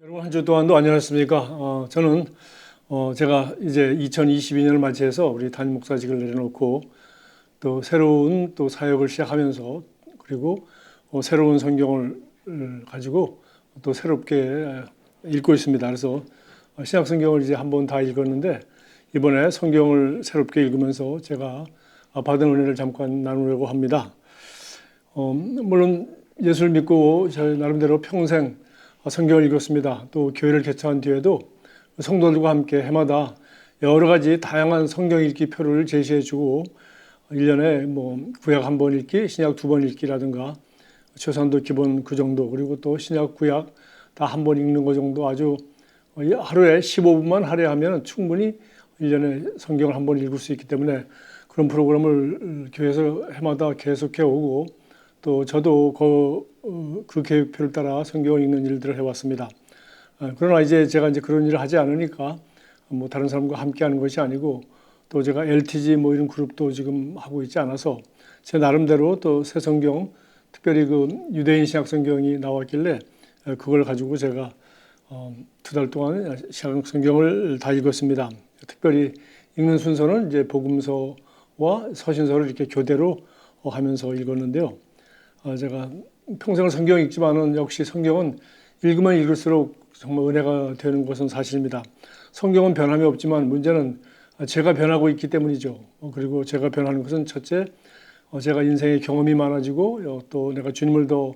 여러분 한 주 동안도 안녕하셨습니까? 저는 제가 이제 2022년을 맞이해서 우리 담임 목사직을 내려놓고 또 새로운 또 사역을 시작하면서 그리고 새로운 성경을 가지고 또 새롭게 읽고 있습니다. 그래서 신약 성경을 이제 한번 다 읽었는데 이번에 성경을 새롭게 읽으면서 제가 받은 은혜를 잠깐 나누려고 합니다. 물론 예수를 믿고 저 나름대로 평생 성경을 읽었습니다. 또 교회를 개척한 뒤에도 성도들과 함께 해마다 여러 가지 다양한 성경 읽기 표를 제시해 주고 1년에 뭐 구약 한 번 읽기, 신약 두 번 읽기라든가 최소한도 기본 그 정도, 그리고 또 신약 구약 다 한 번 읽는 거 정도, 아주 하루에 15분만 할애하면 충분히 1년에 성경을 한 번 읽을 수 있기 때문에 그런 프로그램을 교회에서 해마다 계속해 오고 또 저도 그 계획표를 따라 성경을 읽는 일들을 해왔습니다. 그러나 이제 제가 그런 일을 하지 않으니까 뭐 다른 사람과 함께 하는 것이 아니고 또 제가 LTG 뭐 이런 그룹도 지금 하고 있지 않아서 제 나름대로 또 새 성경, 특별히 그 유대인 신약 성경이 나왔길래 그걸 가지고 제가 2달 동안 신약 성경을 다 읽었습니다. 특별히 읽는 순서는 이제 복음서와 서신서를 이렇게 교대로 하면서 읽었는데요. 제가 평생을 성경 읽지만은 역시 성경은 읽으면 읽을수록 정말 은혜가 되는 것은 사실입니다. 성경은 변함이 없지만 문제는 제가 변하고 있기 때문이죠. 그리고 제가 변하는 것은 첫째, 제가 인생의 경험이 많아지고 또 내가 주님을 더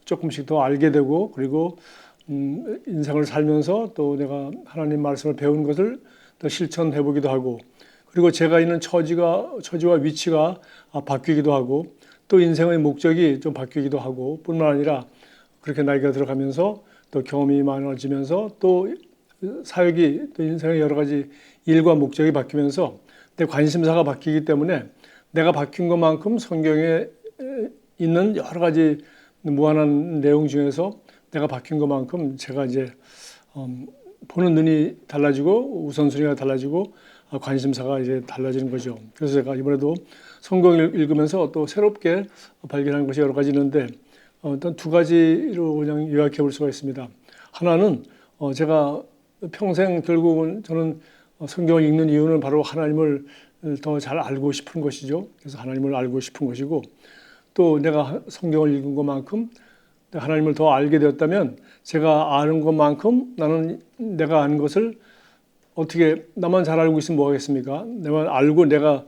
조금씩 더 알게 되고 그리고 인생을 살면서 또 내가 하나님 말씀을 배운 것을 더 실천해 보기도 하고 그리고 제가 있는 처지와 위치가 바뀌기도 하고 또 인생의 목적이 좀 바뀌기도 하고 뿐만 아니라 그렇게 나이가 들어가면서 또 경험이 많아지면서 또 사역이 또 인생의 여러 가지 일과 목적이 바뀌면서 내 관심사가 바뀌기 때문에 내가 바뀐 것만큼 성경에 있는 여러 가지 무한한 내용 중에서 내가 바뀐 것만큼 제가 이제 보는 눈이 달라지고 우선순위가 달라지고 관심사가 이제 달라지는 거죠. 그래서 제가 이번에도 성경을 읽으면서 또 새롭게 발견한 것이 여러 가지 있는데 일단 두 가지로 그냥 요약해 볼 수가 있습니다. 하나는 제가 평생 결국은 저는 성경을 읽는 이유는 바로 하나님을 더 잘 알고 싶은 것이죠. 그래서 하나님을 알고 싶은 것이고 또 내가 성경을 읽은 것만큼 하나님을 더 알게 되었다면 제가 아는 것만큼 나는 내가 아는 것을 어떻게 나만 잘 알고 있으면 뭐 하겠습니까? 내가 알고 내가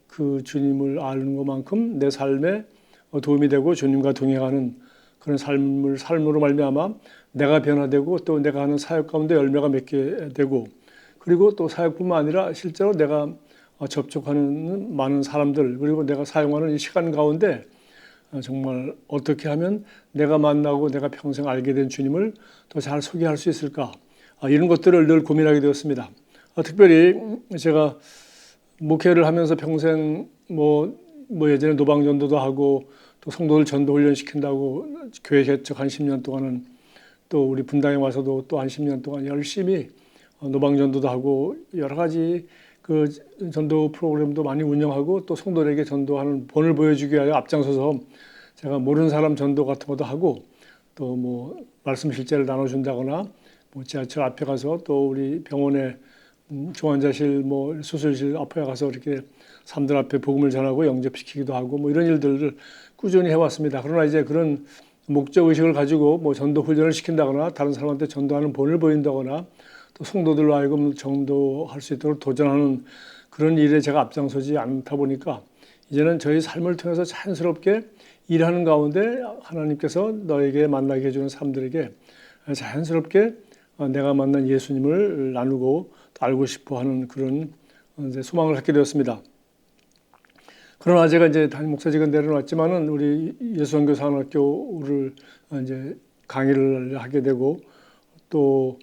그 주님을 아는 것만큼 내 삶에 도움이 되고 주님과 동행하는 그런 삶으로 말미암아 내가 변화되고 또 내가 하는 사역 가운데 열매가 맺게 되고 그리고 또 사역뿐만 아니라 실제로 내가 접촉하는 많은 사람들 그리고 내가 사용하는 이 시간 가운데 정말 어떻게 하면 내가 만나고 내가 평생 알게 된 주님을 더 잘 소개할 수 있을까? 이런 것들을 늘 고민하게 되었습니다. 특별히 제가 목회를 하면서 평생 뭐 예전에 노방전도도 하고 또 성도들 전도 훈련시킨다고 교회 개척 한 10년 동안은 또 우리 분당에 와서도 또 한 10년 동안 열심히 노방전도도 하고 여러 가지 그 전도 프로그램도 많이 운영하고 또 성도들에게 전도하는 본을 보여주기 위하여 앞장서서 제가 모르는 사람 전도 같은 것도 하고 또 뭐 말씀 실제를 나눠준다거나 뭐 지하철 앞에 가서 또 우리 병원에 중환자실 뭐 수술실 앞에 가서 이렇게 사람들 앞에 복음을 전하고 영접시키기도 하고 뭐 이런 일들을 꾸준히 해왔습니다. 그러나 이제 그런 목적 의식을 가지고 뭐 전도 훈련을 시킨다거나 다른 사람한테 전도하는 본을 보인다거나 또 성도들로 하여금 전도할 수 있도록 도전하는 그런 일에 제가 앞장서지 않다 보니까 이제는 저희 삶을 통해서 자연스럽게 일하는 가운데 하나님께서 너에게 만나게 해주는 사람들에게 자연스럽게 내가 만난 예수님을 나누고 또 알고 싶어하는 그런 이제 소망을 갖게 되었습니다. 그러나 제가 이제 담임 목사직은 내려놨지만은 우리 예수선교사관학교를 이제 강의를 하게 되고 또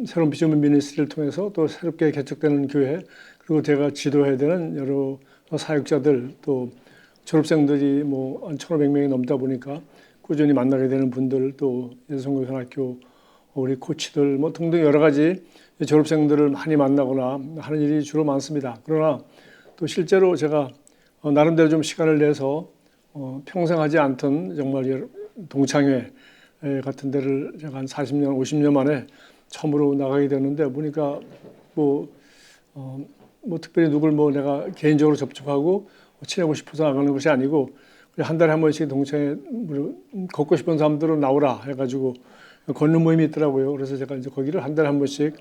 새로운 비전 미니스트리를 통해서 또 새롭게 개척되는 교회 그리고 제가 지도해야 되는 여러 사역자들 또 졸업생들이 뭐 한 1,500명이 넘다 보니까 꾸준히 만나게 되는 분들 또 예수선교사관학교 우리 코치들 뭐 등등 여러 가지 졸업생들을 많이 만나거나 하는 일이 주로 많습니다. 그러나 또 실제로 제가 나름대로 좀 시간을 내서 평생 하지 않던 정말 동창회 같은 데를 제가 한 40년, 50년 만에 처음으로 나가게 되는데 보니까 뭐 특별히 누굴 내가 개인적으로 접촉하고 친하고 싶어서 나가는 것이 아니고 한 달에 한 번씩 동창회 걷고 싶은 사람들은 나오라 해가지고 걷는 모임이 있더라고요. 그래서 제가 이제 거기를 한 달에 한 번씩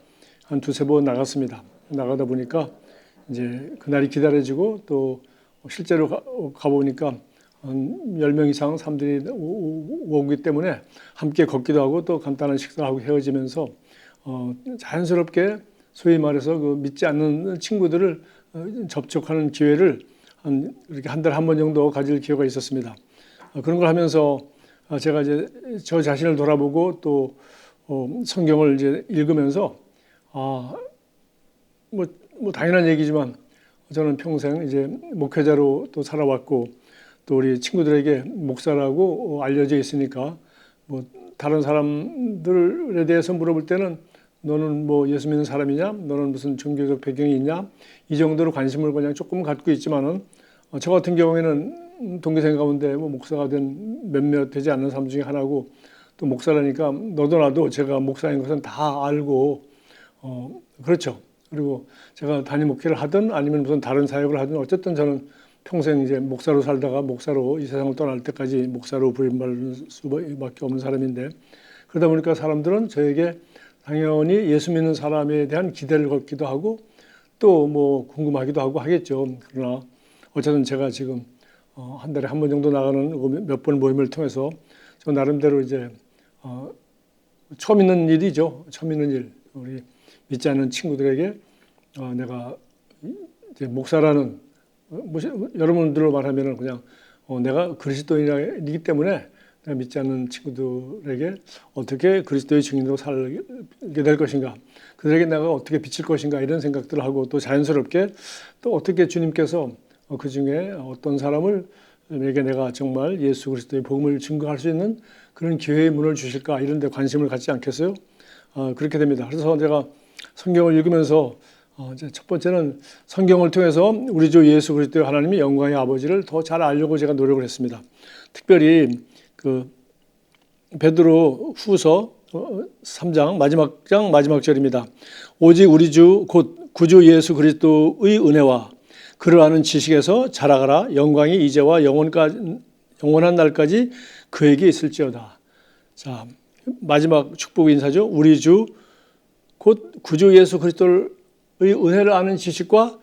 한 두세 번 나갔습니다. 나가다 보니까 이제 그날이 기다려지고 또 실제로 가보니까 한 10명 이상 사람들이 오기 때문에 함께 걷기도 하고 또 간단한 식사하고 헤어지면서 자연스럽게 소위 말해서 그 믿지 않는 친구들을 접촉하는 기회를 이렇게 한 달에 한 번 정도 가질 기회가 있었습니다. 그런 걸 하면서 제가 이제 저 자신을 돌아보고 또 성경을 이제 읽으면서 뭐 당연한 얘기지만 저는 평생 이제 목회자로 또 살아왔고 또 우리 친구들에게 목사라고 알려져 있으니까 뭐 다른 사람들에 대해서 물어볼 때는 너는 뭐 예수 믿는 사람이냐? 너는 무슨 종교적 배경이 있냐? 이 정도로 관심을 그냥 조금 갖고 있지만은 저 같은 경우에는 동기생 가운데 뭐 목사가 된 몇몇 되지 않는 사람 중에 하나고 또 목사라니까 너도 나도 제가 목사인 것은 다 알고 그렇죠. 그리고 제가 담임 목회를 하든 아니면 무슨 다른 사역을 하든 어쨌든 저는 평생 이제 목사로 살다가 목사로 이 세상을 떠날 때까지 목사로 부름받을 수밖에 없는 사람인데 그러다 보니까 사람들은 저에게 당연히 예수 믿는 사람에 대한 기대를 걷기도 하고 또 뭐 궁금하기도 하고 하겠죠. 그러나 어쨌든 제가 지금 한 달에 한 번 정도 나가는 몇 번 모임을 통해서 저 나름대로 이제 처음 있는 일이죠. 처음 있는 일. 우리 믿지 않는 친구들에게 내가 이제 목사라는 여러분들로 말하면은 그냥 내가 그리스도인이기 때문에 내가 믿지 않는 친구들에게 어떻게 그리스도의 증인으로 살게 될 것인가, 그들에게 내가 어떻게 비칠 것인가 이런 생각들을 하고 또 자연스럽게 또 어떻게 주님께서 그 중에 어떤 사람을 에게 내가 정말 예수 그리스도의 복음을 증거할 수 있는 그런 기회의 문을 주실까 이런 데 관심을 갖지 않겠어요? 그렇게 됩니다. 그래서 제가 성경을 읽으면서 이제 첫 번째는 성경을 통해서 우리 주 예수 그리스도의 하나님의 영광의 아버지를 더 잘 알려고 제가 노력을 했습니다. 특별히 그 베드로 후서 3장 마지막 절입니다. 오직 우리 주 곧 구주 예수 그리스도의 은혜와 그를 아는 지식에서 자라가라. 영광이 이제와 영원한 날까지 그에게 있을지어다. 자, 마지막 축복 인사죠. 우리 주 곧 구주 예수 그리스도의 은혜를 아는 지식과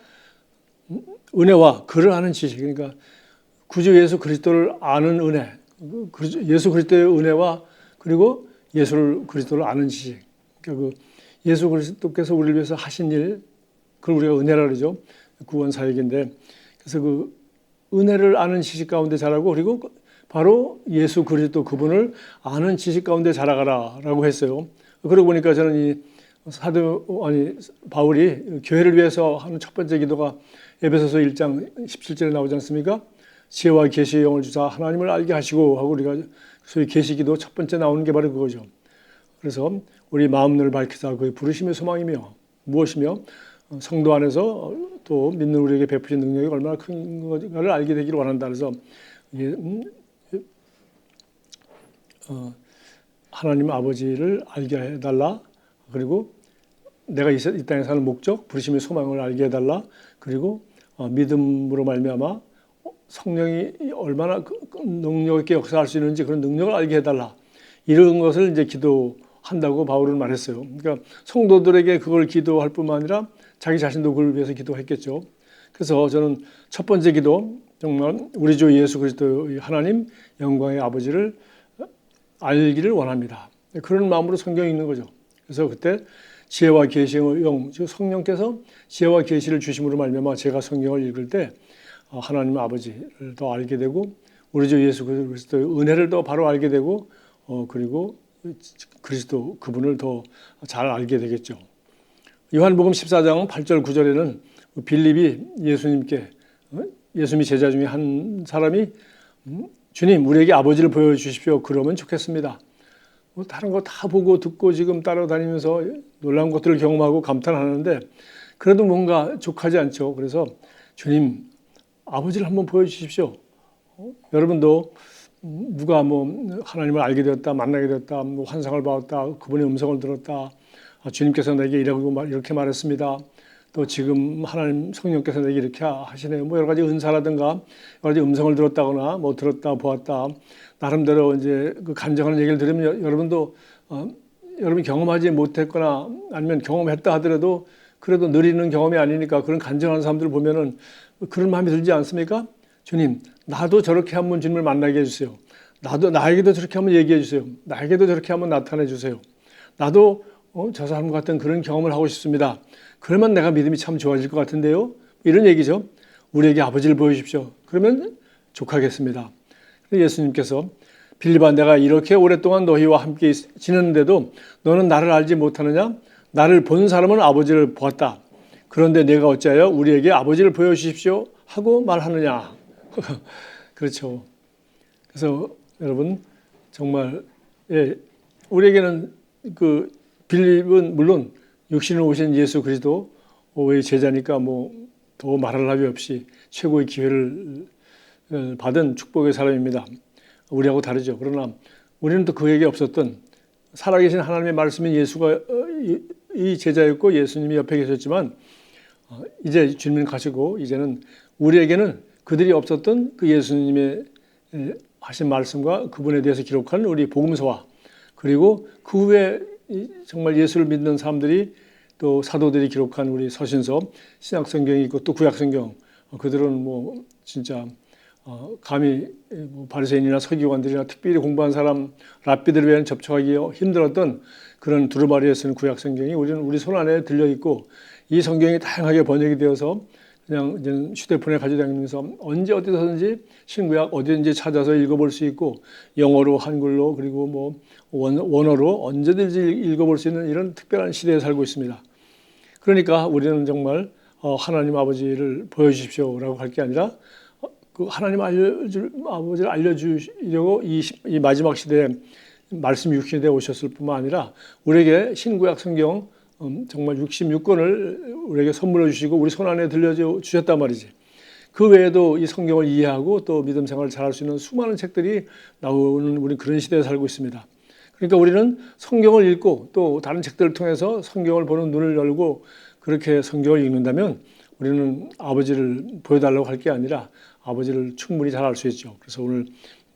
은혜와 그를 아는 지식. 그러니까 구주 예수 그리스도를 아는 은혜, 예수 그리스도의 은혜와 그리고 예수 그리스도를 아는 지식. 그러니까 그 예수 그리스도께서 우리를 위해서 하신 일, 그걸 우리가 은혜라 그러죠. 구원 사역인데, 그래서 그 은혜를 아는 지식 가운데 자라고 그리고 바로 예수 그리스도 그분을 아는 지식 가운데 자라가라라고 했어요. 그러고 보니까 저는 이 바울이 교회를 위해서 하는 첫 번째 기도가 에베소서 1장 17절에 나오지 않습니까? 지혜와 계시의 영을 주사 하나님을 알게 하시고 하고 우리가 소위 계시 기도 첫 번째 나오는 게 바로 그거죠. 그래서 우리 마음을 밝히사 그의 부르심의 소망이며 무엇이며 성도 안에서 또 믿는 우리에게 베푸신 능력이 얼마나 큰 것을 알게 되기를 원한다. 그래서 이게 하나님 아버지를 알게 해달라. 그리고 내가 이 땅에 사는 목적, 부르심의 소망을 알게 해달라. 그리고 믿음으로 말미암아 성령이 얼마나 능력 있게 역사할 수 있는지 그런 능력을 알게 해달라. 이런 것을 이제 기도한다고 바울은 말했어요. 그러니까 성도들에게 그걸 기도할 뿐만 아니라 자기 자신도 그걸 위해서 기도했겠죠. 그래서 저는 첫 번째 기도, 정말 우리 주 예수 그리스도의 하나님 영광의 아버지를 알기를 원합니다. 그런 마음으로 성경이 읽는 거죠. 그래서 그때 지혜와 계시의 영, 즉 성령께서 지혜와 계시를 주심으로 말미암아 제가 성경을 읽을 때 하나님 아버지를 더 알게 되고 우리 주 예수 그리스도의 은혜를 더 바로 알게 되고 그리고 그리스도 그분을 더 잘 알게 되겠죠. 요한복음 14장 8절 9절에는 빌립이 예수님이 제자 중에 한 사람이 주님 우리에게 아버지를 보여주십시오. 그러면 좋겠습니다. 뭐 다른 거 다 보고 듣고 지금 따라다니면서 놀라운 것들을 경험하고 감탄하는데 그래도 뭔가 족하지 않죠. 그래서 주님 아버지를 한번 보여주십시오. 여러분도 누가 뭐 하나님을 알게 되었다, 만나게 되었다, 뭐 환상을 받았다, 그분의 음성을 들었다, 주님께서 내게 이렇게 말했습니다. 또 지금 하나님 성령께서 내게 이렇게 하시네요. 뭐 여러 가지 은사라든가 여러 가지 음성을 들었다거나 뭐 들었다 보았다 나름대로 이제 그 간증하는 얘기를 들으면 여러분도 여러분 경험하지 못했거나 아니면 경험했다 하더라도 그래도 누리는 경험이 아니니까 그런 간증하는 사람들을 보면은 그런 마음이 들지 않습니까? 주님, 나도 저렇게 한번 주님을 만나게 해주세요. 나에게도 저렇게 한번 얘기해 주세요. 나에게도 저렇게 한번 나타내 주세요. 나도 저 사람 같은 그런 경험을 하고 싶습니다. 그러면 내가 믿음이 참 좋아질 것 같은데요. 이런 얘기죠. 우리에게 아버지를 보여주십시오. 그러면 족하겠습니다. 예수님께서 빌립아, 내가 이렇게 오랫동안 너희와 함께 지냈는데도 너는 나를 알지 못하느냐? 나를 본 사람은 아버지를 보았다. 그런데 내가 어찌하여 우리에게 아버지를 보여주십시오 하고 말하느냐? 그렇죠. 그래서 여러분 정말 우리에게는 그 빌립은 물론 육신을 오신 예수 그리스도의 제자니까 뭐 더 말할 나위 없이 최고의 기회를 받은 축복의 사람입니다. 우리하고 다르죠. 그러나 우리는 또 그에게 없었던 살아계신 하나님의 말씀인 예수가 이 제자였고 예수님이 옆에 계셨지만 이제 주님은 가시고 이제는 우리에게는 그들이 없었던 그 예수님의 하신 말씀과 그분에 대해서 기록한 우리 복음서와 그리고 그 후에 정말 예수를 믿는 사람들이 또 사도들이 기록한 우리 서신서, 신약성경이 있고 또 구약성경 그들은 뭐 진짜 감히 바리새인이나 서기관들이나 특별히 공부한 사람 랍비들 외에는 접촉하기 힘들었던 그런 두루마리에 쓰는 구약성경이 우리 손 안에 들려있고 이 성경이 다양하게 번역이 되어서 그냥 이제 휴대폰에 가지고 다니면서 언제 어디서든지 신구약 어디든지 찾아서 읽어볼 수 있고 영어로 한글로 그리고 뭐 원어로 언제든지 읽어볼 수 있는 이런 특별한 시대에 살고 있습니다. 그러니까 우리는 정말 하나님 아버지를 보여주십시오라고 할 게 아니라 그 하나님 아버지를 알려주려고 이 마지막 시대에 말씀 육신에 오셨을 뿐만 아니라 우리에게 신구약 성경 정말 66권을 우리에게 선물해 주시고 우리 손 안에 들려주셨단 말이지. 그 외에도 이 성경을 이해하고 또 믿음 생활을 잘할 수 있는 수많은 책들이 나오는 우리 그런 시대에 살고 있습니다. 그러니까 우리는 성경을 읽고 또 다른 책들을 통해서 성경을 보는 눈을 열고 그렇게 성경을 읽는다면 우리는 아버지를 보여달라고 할 게 아니라 아버지를 충분히 잘 알 수 있죠. 그래서 오늘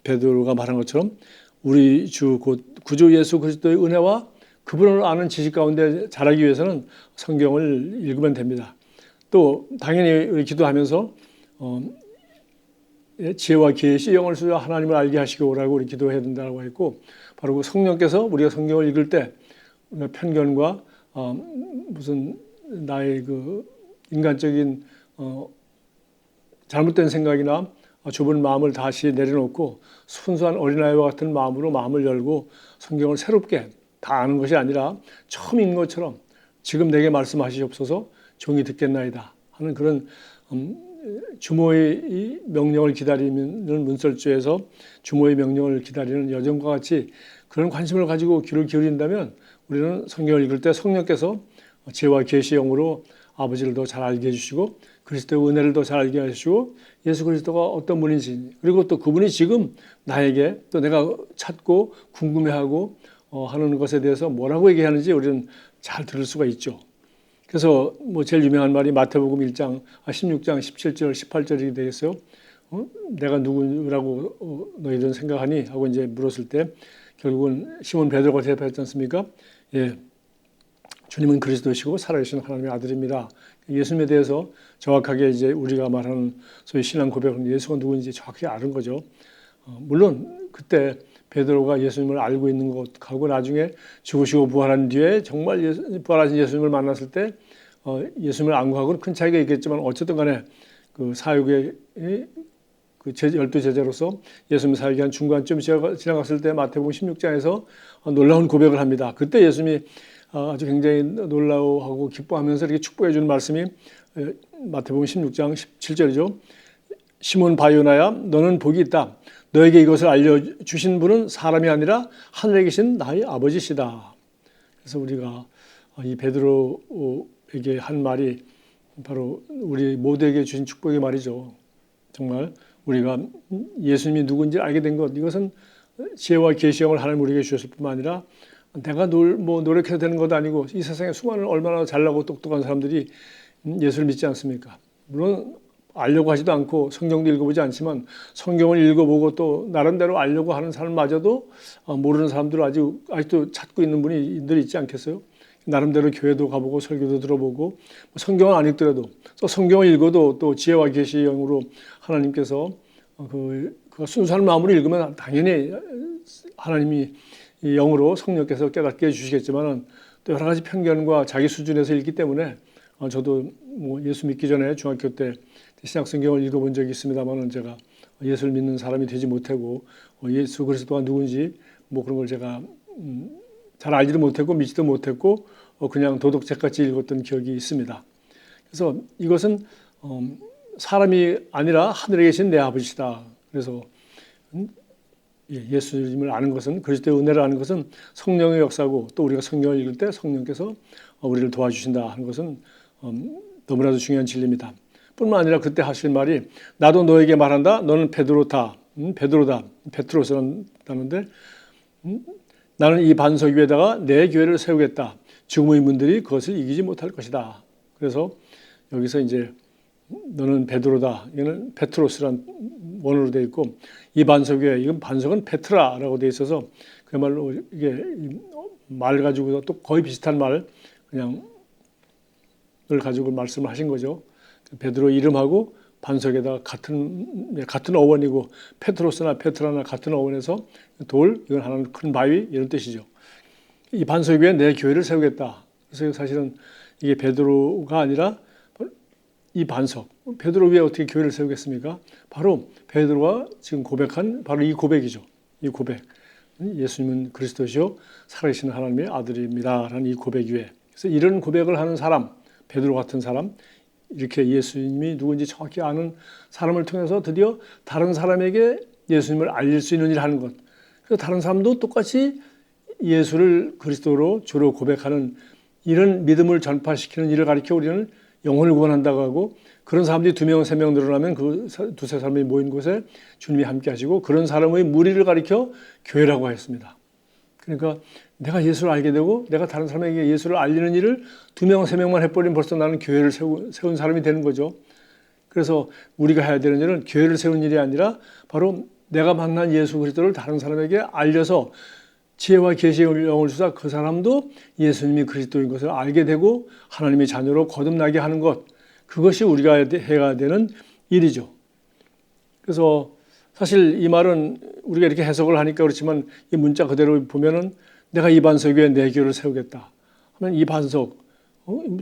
베드로가 말한 것처럼 우리 주 곧 구주 예수 그리스도의 은혜와 그분을 아는 지식 가운데 자라기 위해서는 성경을 읽으면 됩니다. 또 당연히 우리 기도하면서 지혜와 계시 영을 주여 하나님을 알게 하시고라고 우리 기도해야 된다고 했고 바로 그 성령께서 우리가 성경을 읽을 때 편견과 무슨 나의 그 인간적인 잘못된 생각이나 좁은 마음을 다시 내려놓고 순수한 어린아이와 같은 마음으로 마음을 열고 성경을 새롭게 다 아는 것이 아니라 처음 읽는 것처럼 지금 내게 말씀하시옵소서 종이 듣겠나이다 하는 그런 주모의 명령을 기다리는 문설주에서 주모의 명령을 기다리는 여정과 같이 그런 관심을 가지고 귀를 기울인다면 우리는 성경을 읽을 때 성령께서 지혜와 계시 영으로 아버지를 더 잘 알게 해주시고 그리스도의 은혜를 더 잘 알게 해주시고 예수 그리스도가 어떤 분인지 그리고 또 그분이 지금 나에게 또 내가 찾고 궁금해하고 하는 것에 대해서 뭐라고 얘기하는지 우리는 잘 들을 수가 있죠. 그래서 뭐 제일 유명한 말이 마태복음 16장 17절 18절이 되겠어요. 내가 누구라고 너희들은 생각하니 하고 이제 물었을 때 결국은 시몬 베드로가 대답했지 않습니까? 예, 주님은 그리스도시고 살아계신 하나님의 아들입니다. 예수님에 대해서 정확하게 이제 우리가 말하는 소위 신앙 고백은 예수가 누구인지 정확히 아는 거죠. 물론 그때 베드로가 예수님을 알고 있는 것하고 나중에 죽으시고 부활한 뒤에 정말 부활하신 예수님을 만났을 때 예수님을 안 구하고는 큰 차이가 있겠지만 어쨌든 간에 그 사역의 그 12제자로서 예수님 사역이 한 중간쯤 지나갔을 때 마태복음 16장에서 놀라운 고백을 합니다. 그때 예수님이 아주 굉장히 놀라워하고 기뻐하면서 이렇게 축복해 주는 말씀이 마태복음 16장 17절이죠. 시몬 바요나야 너는 복이 있다. 너에게 이것을 알려주신 분은 사람이 아니라 하늘에 계신 나의 아버지시다. 그래서 우리가 이 베드로에게 한 말이 바로 우리 모두에게 주신 축복의 말이죠. 정말 우리가 예수님이 누군지 알게 된 것, 이것은 지혜와 계시형을 하나님 우리에게 주셨을 뿐만 아니라 내가 노력해서 되는 것도 아니고 이 세상에 수많은 얼마나 잘나고 똑똑한 사람들이 예수를 믿지 않습니까? 물론 알려고 하지도 않고 성경도 읽어보지 않지만 성경을 읽어보고 또 나름대로 알려고 하는 사람마저도 모르는 사람들을 아직도 찾고 있는 분이 있지 않겠어요? 나름대로 교회도 가보고 설교도 들어보고 성경을 안 읽더라도 또 성경을 읽어도 또 지혜와 계시형으로 하나님께서 그 순수한 마음으로 읽으면 당연히 하나님이 영으로 성령께서 깨닫게 해주시겠지만 또 여러 가지 편견과 자기 수준에서 읽기 때문에 저도 예수 믿기 전에 중학교 때 신약 성경을 읽어본 적이 있습니다만은 제가 예수를 믿는 사람이 되지 못하고 예수 그리스도가 누군지 그런 걸 제가 잘 알지도 못했고 믿지도 못했고 그냥 도덕책같이 읽었던 기억이 있습니다. 그래서 이것은 사람이 아니라 하늘에 계신 내 아버지다. 그래서 예수님을 아는 것은 그리스도의 은혜를 아는 것은 성령의 역사고 또 우리가 성경을 읽을 때 성령께서 우리를 도와주신다 하는 것은 너무나도 중요한 진리입니다. 뿐만 아니라 그때 하실 말이 나도 너에게 말한다. 너는 베드로다. 베트로스라는 단어인데 나는 이 반석 위에다가 내 교회를 세우겠다. 죽음의 문들이 그것을 이기지 못할 것이다. 그래서 여기서 이제 너는 베드로다. 이거는 페트로스란 원어로 되어 있고 이 반석 위에 이건 반석은 페트라라고 되어 있어서 그야말로 이게 말 가지고 또 거의 비슷한 말 그냥 을 가지고 말씀을 하신 거죠. 베드로 이름하고 반석에다가 같은 어원이고 페트로스나 페트라나 같은 어원에서 돌 이건 하나는 큰 바위 이런 뜻이죠. 이 반석 위에 내 교회를 세우겠다. 그래서 사실은 이게 베드로가 아니라 이 반석 베드로 위에 어떻게 교회를 세우겠습니까? 바로 베드로가 지금 고백한 바로 이 고백이죠. 이 고백 예수님은 그리스도시요 살아계신 하나님의 아들입니다라는 이 고백 위에 그래서 이런 고백을 하는 사람 베드로 같은 사람 이렇게 예수님이 누군지 정확히 아는 사람을 통해서 드디어 다른 사람에게 예수님을 알릴 수 있는 일을 하는 것. 그래서 다른 사람도 똑같이 예수를 그리스도로 주로 고백하는 이런 믿음을 전파시키는 일을 가리켜 우리는 영혼을 구원한다고 하고 그런 사람들이 2명, 3명 늘어나면 그 두세 사람이 모인 곳에 주님이 함께 하시고 그런 사람의 무리를 가리켜 교회라고 했습니다. 그러니까 내가 예수를 알게 되고 내가 다른 사람에게 예수를 알리는 일을 2명, 3명만 해버리면 벌써 나는 교회를 세운 사람이 되는 거죠. 그래서 우리가 해야 되는 일은 교회를 세우는 일이 아니라 바로 내가 만난 예수 그리스도를 다른 사람에게 알려서 지혜와 계시의 영을 주사 그 사람도 예수님이 그리스도인 것을 알게 되고 하나님의 자녀로 거듭나게 하는 것 그것이 우리가 해야 되는 일이죠. 그래서 사실 이 말은 우리가 이렇게 해석을 하니까 그렇지만 이 문자 그대로 보면은 내가 이 반석 위에 내 교회를 세우겠다 하면 이 반석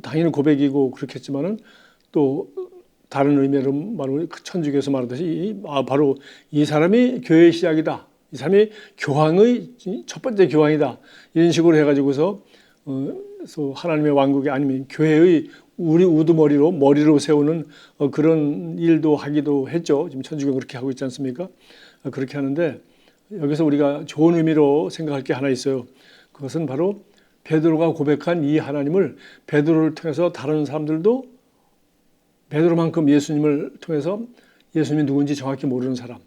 당연히 고백이고 그렇겠지만은 또 다른 의미로 말하면 천주교에서 말하듯이 바로 이 사람이 교회의 시작이다. 이 사람이 교황의 첫 번째 교황이다. 이런 식으로 해가지고서 하나님의 왕국이 아니면 교회의 우리 머리로 세우는 그런 일도 하기도 했죠. 지금 천주교 그렇게 하고 있지 않습니까? 그렇게 하는데 여기서 우리가 좋은 의미로 생각할 게 하나 있어요. 그것은 바로 베드로가 고백한 이 하나님을 베드로를 통해서 다른 사람들도 베드로만큼 예수님을 통해서 예수님이 누군지 정확히 모르는 사람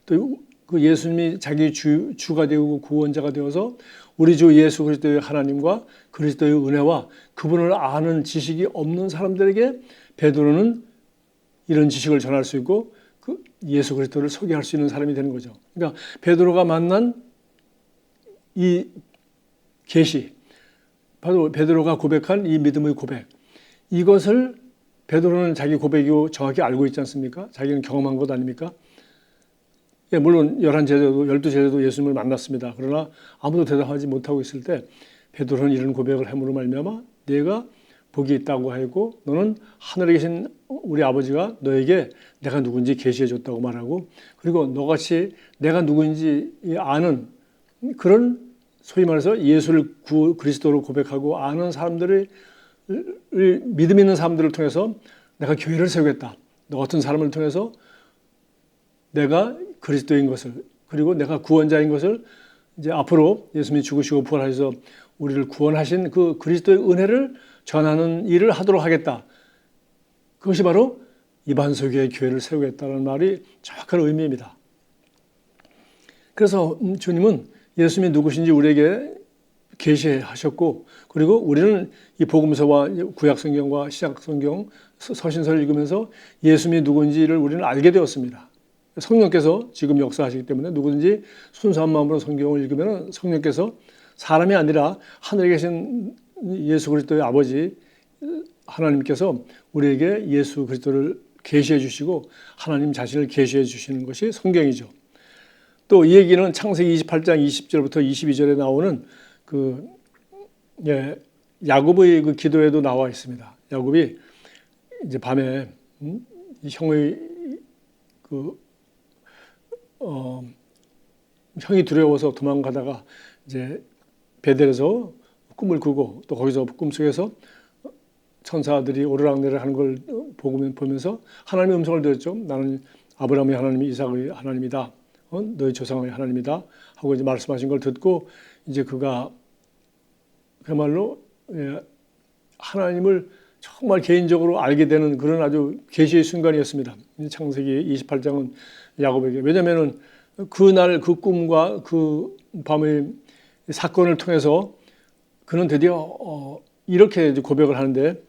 또 그 예수님이 자기 주가 되고 구원자가 되어서 우리 주 예수 그리스도의 하나님과 그리스도의 은혜와 그분을 아는 지식이 없는 사람들에게 베드로는 이런 지식을 전할 수 있고 그 예수 그리스도를 소개할 수 있는 사람이 되는 거죠. 그러니까 베드로가 만난 이 계시 바로 베드로가 고백한 이 믿음의 고백 이것을 베드로는 자기 고백이고 정확히 알고 있지 않습니까? 자기는 경험한 것 아닙니까? 예, 물론 11제자도 12제자도 예수님을 만났습니다. 그러나 아무도 대답하지 못하고 있을 때 베드로는 이런 고백을 함으로 말미암아 네가 복이 있다고 하고 너는 하늘에 계신 우리 아버지가 너에게 내가 누군지 계시해 줬다고 말하고 그리고 너같이 내가 누군지 아는 그런 소위 말해서 예수를 그리스도로 고백하고 아는 사람들을 믿음 있는 사람들을 통해서 내가 교회를 세우겠다. 너 같은 사람을 통해서 내가 그리스도인 것을 그리고 내가 구원자인 것을 이제 앞으로 예수님이 죽으시고 부활하셔서 우리를 구원하신 그 그리스도의 은혜를 전하는 일을 하도록 하겠다. 그것이 바로 이반석의 교회를 세우겠다는 말이 정확한 의미입니다. 그래서 주님은 예수님이 누구신지 우리에게 계시하셨고, 그리고 우리는 이 복음서와 구약성경과 시약성경, 서신서를 읽으면서 예수님이 누군지를 우리는 알게 되었습니다. 성령께서 지금 역사하시기 때문에 누구든지 순수한 마음으로 성경을 읽으면 성령께서 사람이 아니라 하늘에 계신 예수 그리스도의 아버지 하나님께서 우리에게 예수 그리스도를 계시해 주시고 하나님 자신을 계시해 주시는 것이 성경이죠. 또 이 얘기는 창세기 28장 20절부터 22절에 나오는 야곱의 그 기도에도 나와 있습니다. 야곱이 이제 밤에 형의 형이 두려워서 도망가다가 이제 베델에서 꿈을 꾸고 또 거기서 꿈속에서 천사들이 오르락내리락 하는 걸 보면서 하나님의 음성을 들었죠. 나는 아브라함의 하나님, 이삭의 하나님이다. 너희 조상의 하나님이다. 하고 이제 말씀하신 걸 듣고 이제 그가 그야말로 하나님을 정말 개인적으로 알게 되는 그런 아주 계시의 순간이었습니다. 창세기 28장은 야곱에게. 왜냐하면 그날 그 꿈과 그 밤의 사건을 통해서 그는 드디어 이렇게 고백을 하는데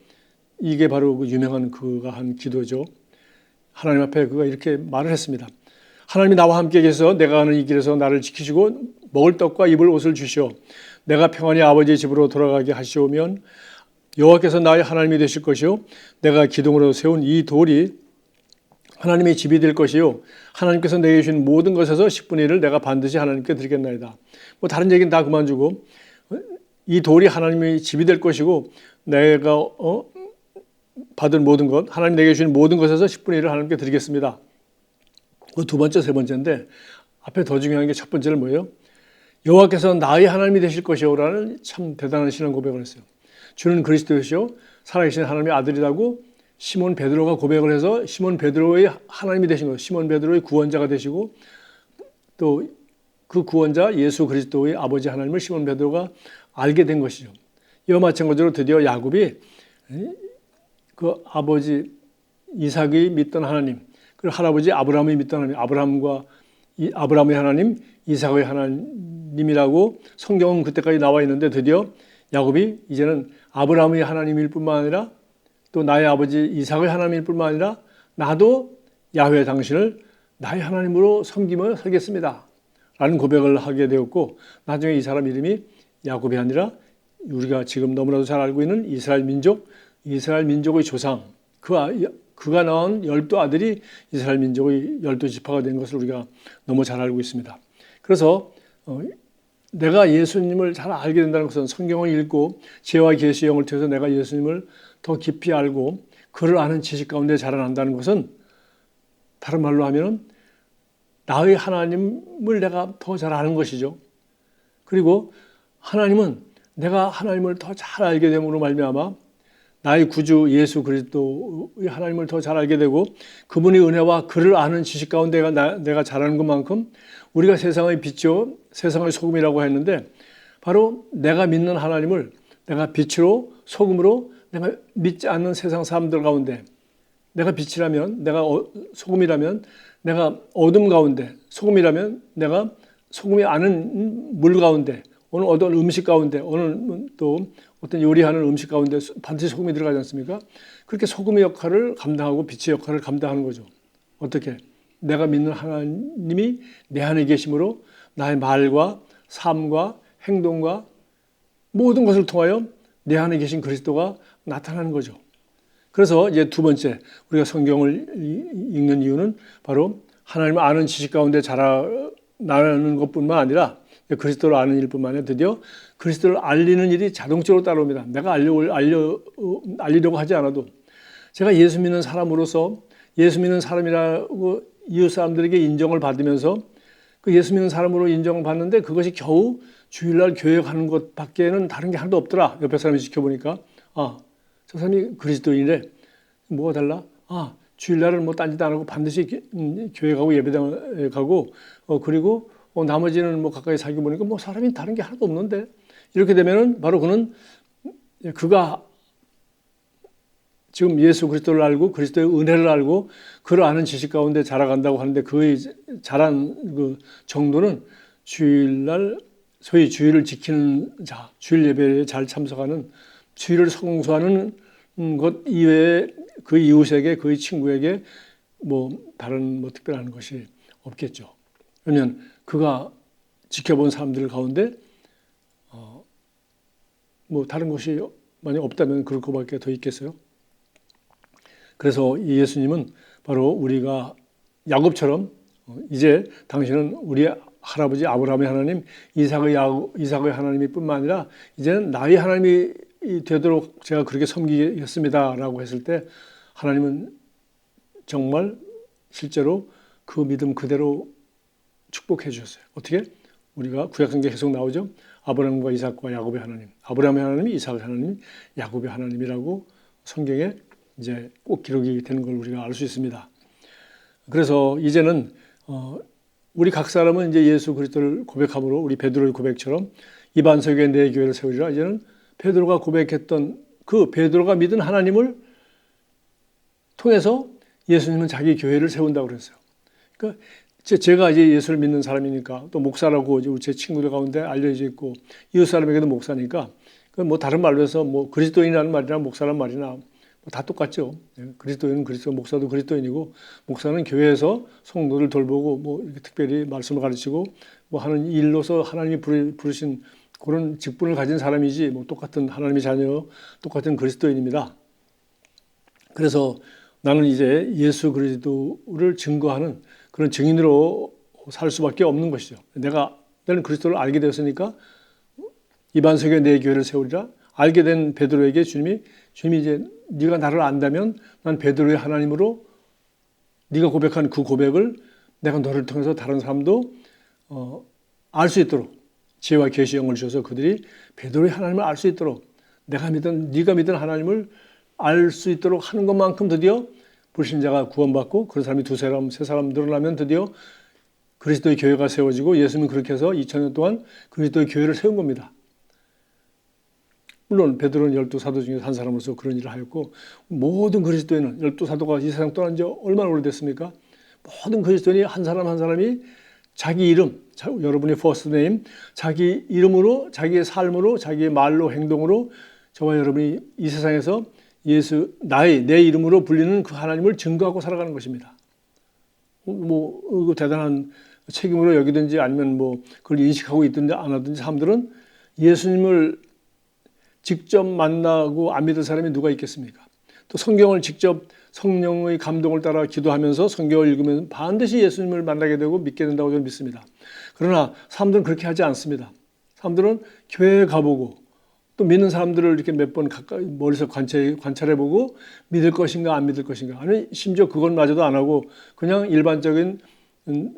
이게 바로 그 유명한 그가 한 기도죠. 하나님 앞에 그가 이렇게 말을 했습니다. 하나님이 나와 함께 계셔서 내가 가는 이 길에서 나를 지키시고 먹을 떡과 입을 옷을 주시오. 내가 평안히 아버지의 집으로 돌아가게 하시오면 여호와께서 나의 하나님이 되실 것이요 내가 기둥으로 세운 이 돌이 하나님의 집이 될 것이요 하나님께서 내게 주신 모든 것에서 10분의 1을 내가 반드시 하나님께 드리겠나이다. 뭐 다른 얘기는 다 그만두고 이 돌이 하나님의 집이 될 것이고 내가 받은 모든 것 하나님 내게 주신 모든 것에서 10분의 1을 하나님께 드리겠습니다. 그 두 번째 세 번째인데 앞에 더 중요한 게 첫 번째는 뭐예요? 여호와께서 나의 하나님이 되실 것이요라는 참 대단한 신앙 고백을 했어요. 주는 그리스도시요 살아계신 하나님의 아들이라고 시몬 베드로가 고백을 해서 시몬 베드로의 하나님이 되신 거예요. 시몬 베드로의 구원자가 되시고 또 그 구원자 예수 그리스도의 아버지 하나님을 시몬 베드로가 알게 된 것이죠. 이와 마찬가지로 드디어 야곱이 그 아버지 이삭이 믿던 하나님 그리고 할아버지 아브라함이 믿던 하나님 아브라함의 하나님 이삭의 하나님이라고 성경은 그때까지 나와 있는데 드디어 야곱이 이제는 아브라함의 하나님일 뿐만 아니라 또 나의 아버지 이삭의 하나님일 뿐만 아니라 나도 야훼 당신을 나의 하나님으로 섬기며 살겠습니다. 라는 고백을 하게 되었고 나중에 이 사람 이름이 야곱이 아니라 우리가 지금 너무나도 잘 알고 있는 이스라엘 민족의 조상 그가 낳은 12 아들이 이스라엘 민족의 12지파가 된 것을 우리가 너무 잘 알고 있습니다. 그래서 내가 예수님을 잘 알게 된다는 것은 성경을 읽고 지혜와 계시의 영을 통해서 내가 예수님을 더 깊이 알고 그를 아는 지식 가운데 자라난다는 것은 다른 말로 하면 나의 하나님을 내가 더 잘 아는 것이죠. 그리고 하나님은 내가 하나님을 더 잘 알게 됨으로 말미암아 나의 구주 예수 그리스도의 하나님을 더 잘 알게 되고 그분의 은혜와 그를 아는 지식 가운데 내가 잘하는 것만큼 우리가 세상의 빛이요 세상의 소금이라고 했는데 바로 내가 믿는 하나님을 내가 빛으로 소금으로 내가 믿지 않는 세상 사람들 가운데 내가 빛이라면 내가 소금이라면 내가 어둠 가운데 소금이라면 내가 소금이 아는 물 가운데 오늘 어떤 음식 가운데 오늘 또 어떤 요리하는 음식 가운데 반드시 소금이 들어가지 않습니까? 그렇게 소금의 역할을 감당하고 빛의 역할을 감당하는 거죠. 어떻게? 내가 믿는 하나님이 내 안에 계심으로 나의 말과 삶과 행동과 모든 것을 통하여 내 안에 계신 그리스도가 나타나는 거죠. 그래서 이제 두 번째 우리가 성경을 읽는 이유는 바로 하나님을 아는 지식 가운데 자라나는 것뿐만 아니라 그리스도를 아는 일뿐만 아니라 드디어 그리스도를 알리는 일이 자동적으로 따라옵니다. 내가 알리려고 하지 않아도 제가 예수 믿는 사람으로서 예수 믿는 사람이라고 이웃 사람들에게 인정을 받으면서 그 예수 믿는 사람으로 인정을 받는데 그것이 겨우 주일날 교회 가는 것밖에는 다른 게 하나도 없더라. 옆에 사람이 지켜보니까 저 사람이 그리스도인이래. 뭐가 달라? 주일날은 뭐 딴짓 안 하고 반드시 교회 가고 예배당 가고 그리고 나머지는 뭐 가까이 살기 보니까 뭐 사람이 다른 게 하나도 없는데 이렇게 되면은 바로 그가 지금 예수 그리스도를 알고 그리스도의 은혜를 알고 그를 아는 지식 가운데 자라간다고 하는데 그의 자란 그 정도는 주일날 소위 주일을 지키는 자, 주일 예배에 잘 참석하는 주일을 성수하는 것 이외에 그 이웃에게 그의 친구에게 뭐 다른 뭐 특별한 것이 없겠죠. 왜냐하면 그가 지켜본 사람들 가운데 뭐 다른 것이 만약 없다면 그럴 것밖에 더 있겠어요. 그래서 이 예수님은 바로 우리가 야곱처럼 이제 당신은 우리 할아버지 아브라함의 하나님, 이삭의 하나님이 뿐만 아니라 이제는 나의 하나님이 되도록 제가 그렇게 섬기겠습니다라고 했을 때 하나님은 정말 실제로 그 믿음 그대로 축복해 주셨어요. 어떻게? 우리가 구약성경에 계속 나오죠. 아브라함과 이삭과 야곱의 하나님, 아브라함의 하나님이 이삭의 하나님, 야곱의 하나님이라고 성경에 이제 꼭 기록이 되는 걸 우리가 알 수 있습니다. 그래서 이제는 우리 각 사람은 이제 예수 그리스도를 고백함으로 우리 베드로의 고백처럼 이 반석에 내 교회를 세우리라. 이제는 베드로가 고백했던 그 베드로가 믿은 하나님을 통해서 예수님은 자기 교회를 세운다고 그랬어요. 그러니까 제가 이제 예수를 믿는 사람이니까 또 목사라고 제 친구들 가운데 알려져 있고 이웃 사람에게도 목사니까 뭐 다른 말로 해서 뭐 그리스도인이라는 말이나 목사라는 말이나 다 똑같죠. 그리스도인은 그리스도, 목사도 그리스도인이고 목사는 교회에서 성도를 돌보고 뭐 이렇게 특별히 말씀을 가르치고 뭐 하는 일로서 하나님이 부르신 그런 직분을 가진 사람이지 뭐 똑같은 하나님의 자녀, 똑같은 그리스도인입니다. 그래서 나는 이제 예수 그리스도를 증거하는 그런 증인으로 살 수밖에 없는 것이죠. 나는 그리스도를 알게 되었으니까 이 반석에 내 교회를 세우리라. 알게 된 베드로에게 주님이 이제 네가 나를 안다면 난 베드로의 하나님으로 네가 고백한 그 고백을 내가 너를 통해서 다른 사람도 알 수 있도록 지혜와 계시 영을 주셔서 그들이 베드로의 하나님을 알 수 있도록 네가 믿은 하나님을 알 수 있도록 하는 것만큼 드디어 불신자가 구원받고 그런 사람이 두세 사람, 세 사람 늘어나면 드디어 그리스도의 교회가 세워지고 예수님은 그렇게 해서 2000년 동안 그리스도의 교회를 세운 겁니다. 물론 베드로는 12사도 중에 한 사람으로서 그런 일을 하였고 모든 그리스도인은 12사도가 이 세상 떠난 지 얼마나 오래됐습니까? 모든 그리스도인이 한 사람 한 사람이 자기 이름, 여러분의 퍼스트 네임, 자기 이름으로, 자기의 삶으로, 자기의 말로, 행동으로 저와 여러분이 이 세상에서 내 이름으로 불리는 그 하나님을 증거하고 살아가는 것입니다. 뭐 대단한 책임으로 여기든지 아니면 뭐 그걸 인식하고 있든지 안 하든지 사람들은 예수님을 직접 만나고 안 믿을 사람이 누가 있겠습니까? 또 성경을 직접 성령의 감동을 따라 기도하면서 성경을 읽으면 반드시 예수님을 만나게 되고 믿게 된다고 저는 믿습니다. 그러나 사람들은 그렇게 하지 않습니다. 사람들은 교회에 가보고 또 믿는 사람들을 이렇게 몇 번 가까이 멀리서 관찰해보고 믿을 것인가 안 믿을 것인가, 아니 심지어 그것마저도 안 하고 그냥 일반적인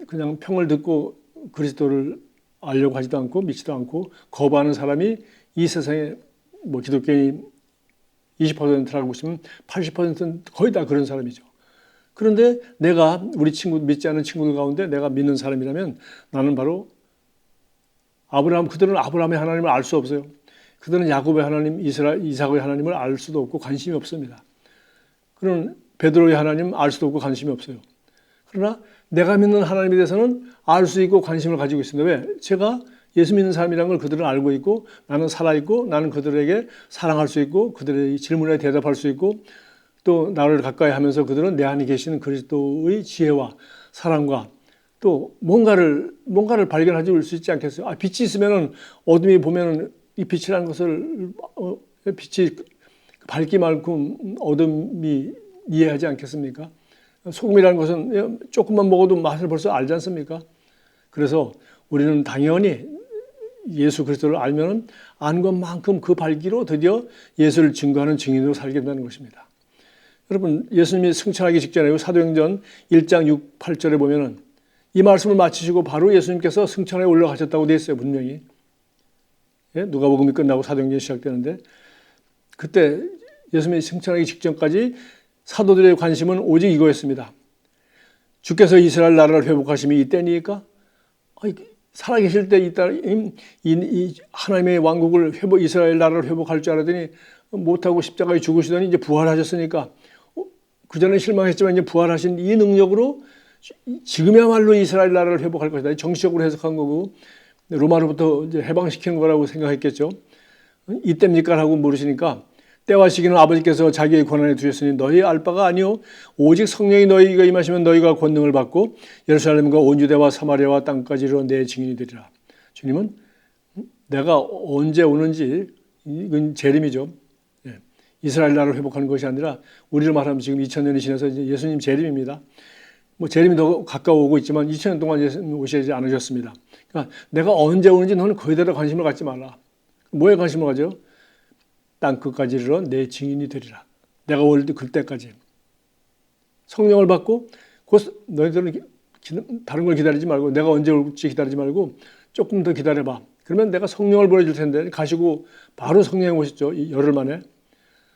그냥 평을 듣고 그리스도를 알려고 하지도 않고 믿지도 않고 거부하는 사람이 이 세상에 뭐 기독교인이 20%라고 보시면 80%는 거의 다 그런 사람이죠. 그런데 내가 우리 믿지 않는 친구들 가운데 내가 믿는 사람이라면 나는 바로 그들은 아브라함의 하나님을 알 수 없어요. 그들은 야곱의 하나님, 이삭의 하나님을 알 수도 없고 관심이 없습니다. 그런 베드로의 하나님 알 수도 없고 관심이 없어요. 그러나 내가 믿는 하나님에 대해서는 알 수 있고 관심을 가지고 있습니다. 왜? 제가 예수 믿는 사람이라는 걸 그들은 알고 있고 나는 살아있고 나는 그들에게 사랑할 수 있고 그들의 질문에 대답할 수 있고 또 나를 가까이 하면서 그들은 내 안에 계시는 그리스도의 지혜와 사랑과 또 뭔가를 발견할 수 있지 않겠어요? 빛이 있으면은 어둠이 보면은 이 빛이라는 것을 빛이 밝기만큼 어둠이 이해하지 않겠습니까? 소금이라는 것은 조금만 먹어도 맛을 벌써 알지 않습니까? 그래서 우리는 당연히 예수 그리스도를 알면 안 것만큼 그 발기로 드디어 예수를 증거하는 증인으로 살게 된다는 것입니다. 여러분, 예수님이 승천하기 직전에 사도행전 1장 6, 8절에 보면은 이 말씀을 마치시고 바로 예수님께서 승천에 올라가셨다고 되어 있어요, 분명히. 누가복음이 끝나고 사도행전이 시작되는데 그때 예수님이 승천하기 직전까지 사도들의 관심은 오직 이거였습니다. 주께서 이스라엘 나라를 회복하심이 이때니까? 살아계실 때 이 하나님의 왕국을 이스라엘 나라를 회복할 줄 알았더니 못하고 십자가에 죽으시더니 이제 부활하셨으니까 그전에 실망했지만 이제 부활하신 이 능력으로 지금이야말로 이스라엘 나라를 회복할 것이다. 정치적으로 해석한 거고 로마로부터 이제 해방시키는 거라고 생각했겠죠. 이때입니까? 라고 물으시니까 때와 시기는 아버지께서 자기의 권한에 두셨으니 너희 알 바가 아니요 오직 성령이 너희가 임하시면 너희가 권능을 받고 예루살렘과 온 유대와 사마리아와 땅까지로 내 증인이 되리라. 주님은 내가 언제 오는지 이건 재림이죠. 이스라엘 나라를 회복하는 것이 아니라 우리로 말하면 지금 2000년이 지나서 이제 예수님 재림입니다. 뭐 재림이 더 가까워오고 있지만 2000년 동안 예수님 오시지 않으셨습니다. 그러니까 내가 언제 오는지 너는 거기에 대해 관심을 갖지 말라. 뭐에 관심을 가져? 땅 끝까지 이르러 내 증인이 되리라. 내가 올 그때까지 성령을 받고 곧 너희들은 다른 걸 기다리지 말고 내가 언제 올지 기다리지 말고 조금 더 기다려봐. 그러면 내가 성령을 보내줄 텐데 가시고 바로 성령이 오셨죠. 열흘 만에.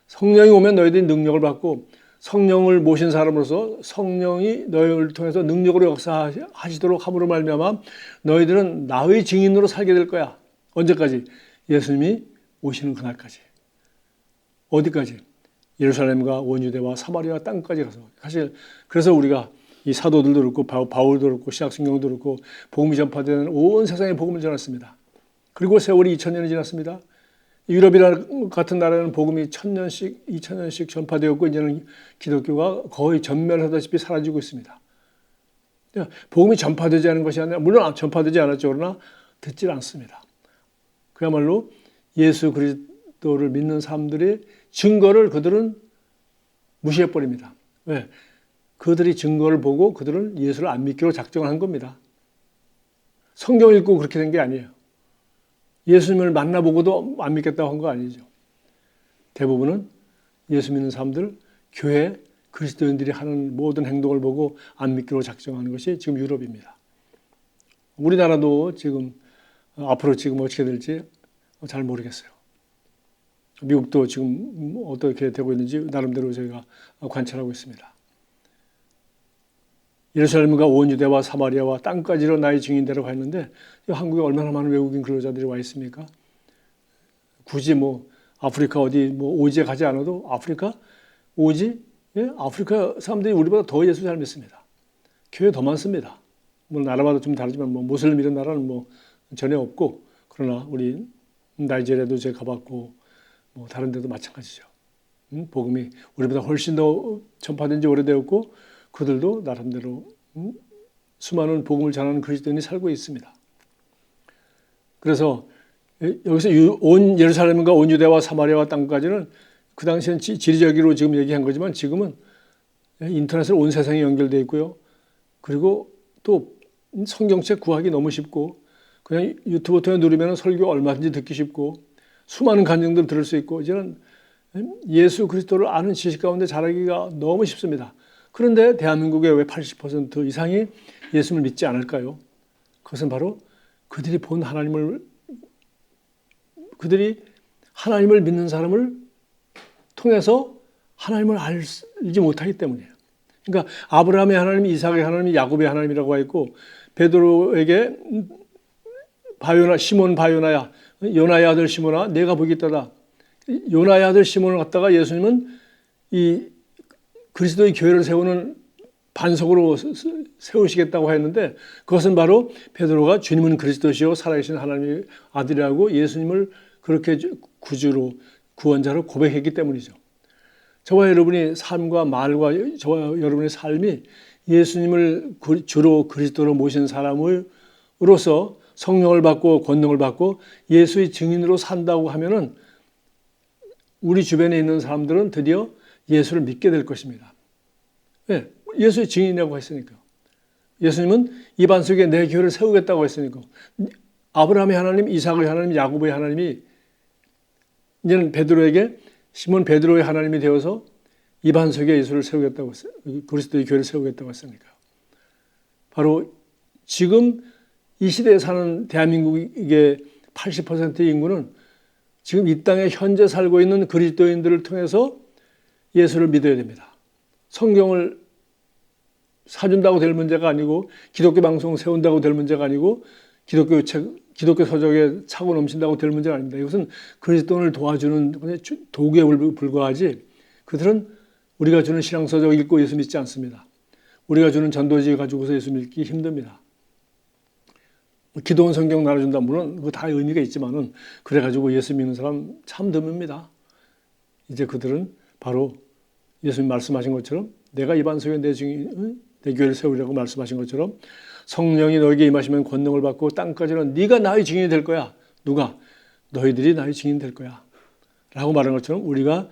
성령이 오면 너희들이 능력을 받고 성령을 모신 사람으로서 성령이 너희를 통해서 능력으로 역사하시도록 함으로 말미암아 너희들은 나의 증인으로 살게 될 거야. 언제까지? 예수님이 오시는 그날까지. 어디까지? 예루살렘과 온 유대와 사마리아 땅까지 가서. 사실 그래서 우리가 이 사도들도 그렇고 바울도 그렇고 신약성경도 그렇고 복음이 전파되는 온 세상에 복음을 전했습니다. 그리고 세월이 2000년이 지났습니다. 유럽이나 같은 나라는 복음이 1000년씩 2000년씩 전파되었고 이제는 기독교가 거의 전멸하다시피 사라지고 있습니다. 복음이 전파되지 않은 것이 아니라 물론 전파되지 않았죠. 그러나 듣질 않습니다. 그야말로 예수 그리스도를 믿는 사람들의 증거를 그들은 무시해버립니다. 왜? 그들이 증거를 보고 그들은 예수를 안 믿기로 작정을 한 겁니다. 성경을 읽고 그렇게 된 게 아니에요. 예수님을 만나보고도 안 믿겠다고 한 거 아니죠. 대부분은 예수 믿는 사람들, 교회, 그리스도인들이 하는 모든 행동을 보고 안 믿기로 작정하는 것이 지금 유럽입니다. 우리나라도 지금 앞으로 지금 어떻게 될지 잘 모르겠어요. 미국도 지금 어떻게 되고 있는지 나름대로 저희가 관찰하고 있습니다. 예루살렘과 온 유대와 사마리아와 땅까지로 나의 증인되라고 했는데 한국에 얼마나 많은 외국인 근로자들이 와 있습니까? 굳이 뭐 아프리카 어디 뭐 오지에 가지 않아도 아프리카 오지? 예? 아프리카 사람들이 우리보다 더 예수 잘 믿습니다. 교회 더 많습니다. 뭐 나라마다 좀 다르지만 뭐 모슬림 이런 나라는 뭐 전혀 없고 그러나 우리 나이지리아도 제가 가봤고 뭐 다른 데도 마찬가지죠. 복음이 우리보다 훨씬 더 전파된 지 오래되었고 그들도 나름대로 수많은 복음을 전하는 그리스도인이 살고 있습니다. 그래서 여기서 온 예루살렘과 온 유대와 사마리아와 땅까지는 그 당시엔 지리적으로 지금 얘기한 거지만 지금은 인터넷으로 온 세상이 연결되어 있고요. 그리고 또 성경책 구하기 너무 쉽고 그냥 유튜브 통해 누르면 설교 얼마든지 듣기 쉽고 수많은 간증들 들을 수 있고 이제는 예수 그리스도를 아는 지식 가운데 자라기가 너무 쉽습니다. 그런데 대한민국의 왜 80% 이상이 예수를 믿지 않을까요? 그것은 바로 그들이 하나님을 믿는 사람을 통해서 하나님을 알지 못하기 때문이에요. 그러니까 아브라함의 하나님, 이삭의 하나님, 야곱의 하나님이라고 했고 베드로에게 시몬 바요나야, 요나의 아들 시몬아, 내가 보겠다다. 요나의 아들 시몬을 갖다가 예수님은 이 그리스도의 교회를 세우는 반석으로 세우시겠다고 했는데 그것은 바로 베드로가 주님은 그리스도시요 살아계신 하나님의 아들이라고 예수님을 그렇게 구주로 구원자로 고백했기 때문이죠. 저와 여러분이 삶과 말과 저와 여러분의 삶이 예수님을 주로 그리스도로 모신 사람으로서 성령을 받고 권능을 받고 예수의 증인으로 산다고 하면은 우리 주변에 있는 사람들은 드디어 예수를 믿게 될 것입니다. 네, 예수의 증인이라고 했으니까. 예수님은 이 반석에 내 교회를 세우겠다고 했으니까. 아브라함의 하나님, 이삭의 하나님, 야곱의 하나님이 이제는 시몬 베드로의 하나님이 되어서 이 반석에 예수를 세우겠다고 했어요. 그리스도의 교회를 세우겠다고 했으니까. 바로 지금 이 시대에 사는 대한민국의 80%의 인구는 지금 이 땅에 현재 살고 있는 그리스도인들을 통해서 예수를 믿어야 됩니다. 성경을 사준다고 될 문제가 아니고 기독교 방송 세운다고 될 문제가 아니고 기독교 책 기독교 서적에 차고 넘친다고 될 문제가 아닙니다. 이것은 그리스도를 도와주는 도구에 불과하지 그들은 우리가 주는 신앙서적 읽고 예수 믿지 않습니다. 우리가 주는 전도지 가지고서 예수 믿기 힘듭니다. 기도원 성경 나눠준다. 물론 그거 다 의미가 있지만은 그래가지고 예수 믿는 사람 참 드뭅니다. 이제 그들은 바로 예수님 말씀하신 것처럼 내가 이 반석에 내 교회를 세우리라고 말씀하신 것처럼 성령이 너에게 임하시면 권능을 받고 땅까지는 네가 나의 증인이 될 거야. 누가? 너희들이 나의 증인이 될 거야. 라고 말한 것처럼 우리가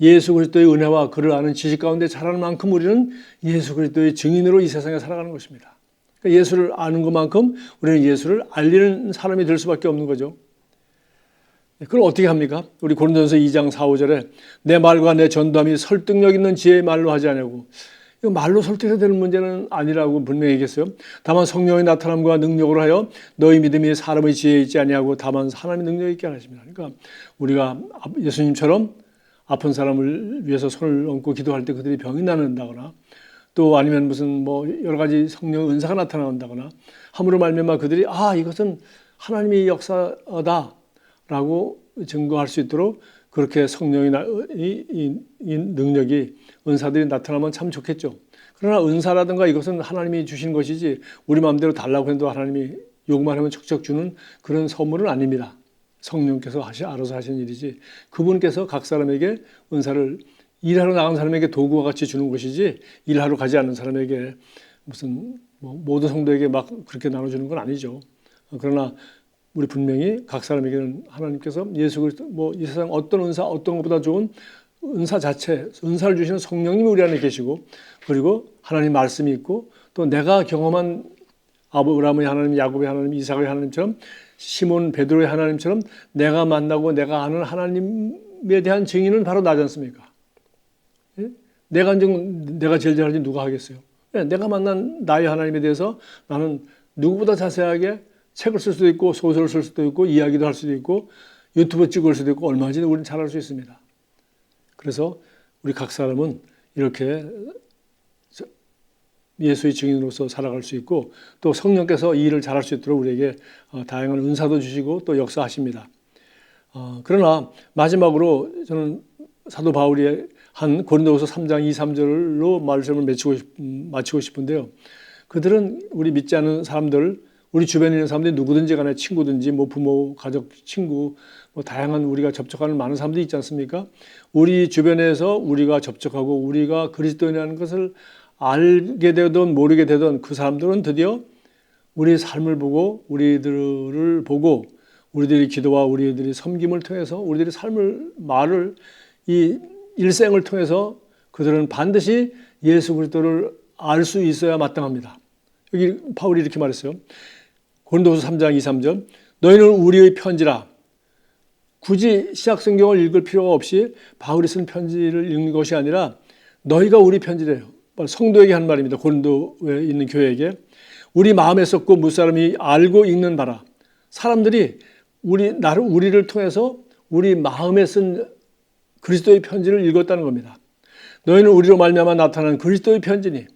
예수 그리스도의 은혜와 그를 아는 지식 가운데 자라는 만큼 우리는 예수 그리스도의 증인으로 이 세상에 살아가는 것입니다. 그러니까 예수를 아는 것만큼 우리는 예수를 알리는 사람이 될 수밖에 없는 거죠. 그걸 어떻게 합니까? 우리 고린도전서 2장 4, 5절에 내 말과 내 전담이 설득력 있는 지혜의 말로 하지 않냐고. 이거 말로 설득해야 되는 문제는 아니라고 분명히 얘기했어요. 다만 성령의 나타남과 능력으로 하여 너희 믿음이 사람의 지혜에 있지 아니하고 다만 하나님의 능력이 있게 하십니다. 그러니까 우리가 예수님처럼 아픈 사람을 위해서 손을 얹고 기도할 때 그들이 병이 낫는다거나 또 아니면 무슨 뭐 여러 가지 성령 은사가 나타난다거나 함으로 말미암아 그들이 이것은 하나님의 역사다라고 증거할 수 있도록 그렇게 성령의 이 능력이 은사들이 나타나면 참 좋겠죠. 그러나 은사라든가 이것은 하나님이 주신 것이지 우리 마음대로 달라고 해도 하나님이 요구만 하면 척척 주는 그런 선물은 아닙니다. 성령께서 알아서 하신 일이지 그분께서 각 사람에게 은사를 일하러 나간 사람에게 도구와 같이 주는 것이지 일하러 가지 않는 사람에게 무슨 모든 성도에게 막 그렇게 나눠주는 건 아니죠. 그러나 우리 분명히 각 사람에게는 하나님께서 예수 그리스도 이 세상 어떤 은사 어떤 것보다 좋은 은사 자체 은사를 주시는 성령님이 우리 안에 계시고 그리고 하나님 말씀이 있고 또 내가 경험한 아브라함의 하나님, 야곱의 하나님, 이삭의 하나님처럼 시몬 베드로의 하나님처럼 내가 만나고 내가 아는 하나님에 대한 증인은 바로 나지 않습니까? 예? 내가 제일 잘하지 누가 하겠어요? 내가 만난 나의 하나님에 대해서 나는 누구보다 자세하게 책을 쓸 수도 있고 소설을 쓸 수도 있고 이야기도 할 수도 있고 유튜브 찍을 수도 있고 얼마든지 우리는 잘할 수 있습니다. 그래서 우리 각 사람은 이렇게 예수의 증인으로서 살아갈 수 있고 또 성령께서 이 일을 잘할 수 있도록 우리에게 다양한 은사도 주시고 또 역사하십니다. 그러나 마지막으로 저는 사도 바울이 한 고린도후서 3장 2, 3절로 말씀을 마치고 싶은데요. 그들은 우리 믿지 않는 사람들 우리 주변에 있는 사람들이 누구든지 간에 친구든지 부모, 가족, 친구 다양한 우리가 접촉하는 많은 사람들이 있지 않습니까? 우리 주변에서 우리가 접촉하고 우리가 그리스도인이라는 것을 알게 되든 모르게 되든 그 사람들은 드디어 우리의 삶을 보고 우리들을 보고 우리들의 기도와 우리들의 섬김을 통해서 우리들의 말을 이 일생을 통해서 그들은 반드시 예수 그리스도를 알 수 있어야 마땅합니다. 여기 바울이 이렇게 말했어요. 고린도후서 3장 2, 3절 너희는 우리의 편지라. 굳이 시약 성경을 읽을 필요가 없이 바울이 쓴 편지를 읽는 것이 아니라 너희가 우리 편지래요. 성도에게 한 말입니다. 고린도에 있는 교회에게. 우리 마음에 썩고 무사람이 알고 읽는 바라. 사람들이 우리를 통해서 우리 마음에 쓴 그리스도의 편지를 읽었다는 겁니다. 너희는 우리로 말미암아 나타난 그리스도의 편지니.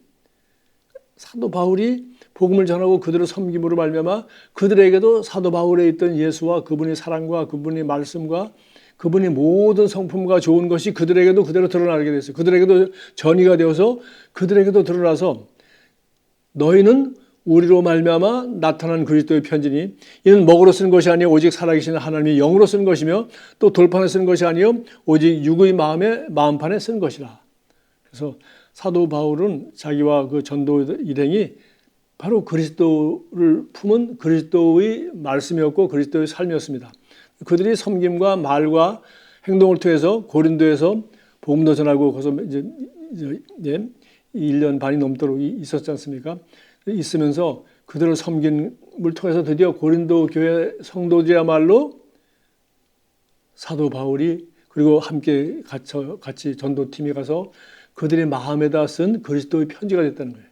사도 바울이 복음을 전하고 그들을 섬김으로 말미암아 그들에게도 사도 바울에 있던 예수와 그분의 사랑과 그분의 말씀과 그분의 모든 성품과 좋은 것이 그들에게도 그대로 드러나게 됐어요. 그들에게도 전이가 되어서 그들에게도 드러나서 너희는 우리로 말미암아 나타난 그리스도의 편지니 이는 먹으로 쓴 것이 아니요 오직 살아계신 하나님의 영으로 쓴 것이며 또 돌판에 쓴 것이 아니요 오직 육의 마음판에 쓴 것이라. 그래서 사도 바울은 자기와 그 전도 일행이 바로 그리스도를 품은 그리스도의 말씀이었고 그리스도의 삶이었습니다. 그들이 섬김과 말과 행동을 통해서 고린도에서 복음도 전하고 거기서 이제 1년 반이 넘도록 있었지 않습니까? 있으면서 그들을 섬김을 통해서 드디어 고린도 교회 성도들이야말로 사도 바울이 그리고 함께 같이 전도팀이 가서 그들의 마음에다 쓴 그리스도의 편지가 됐다는 거예요.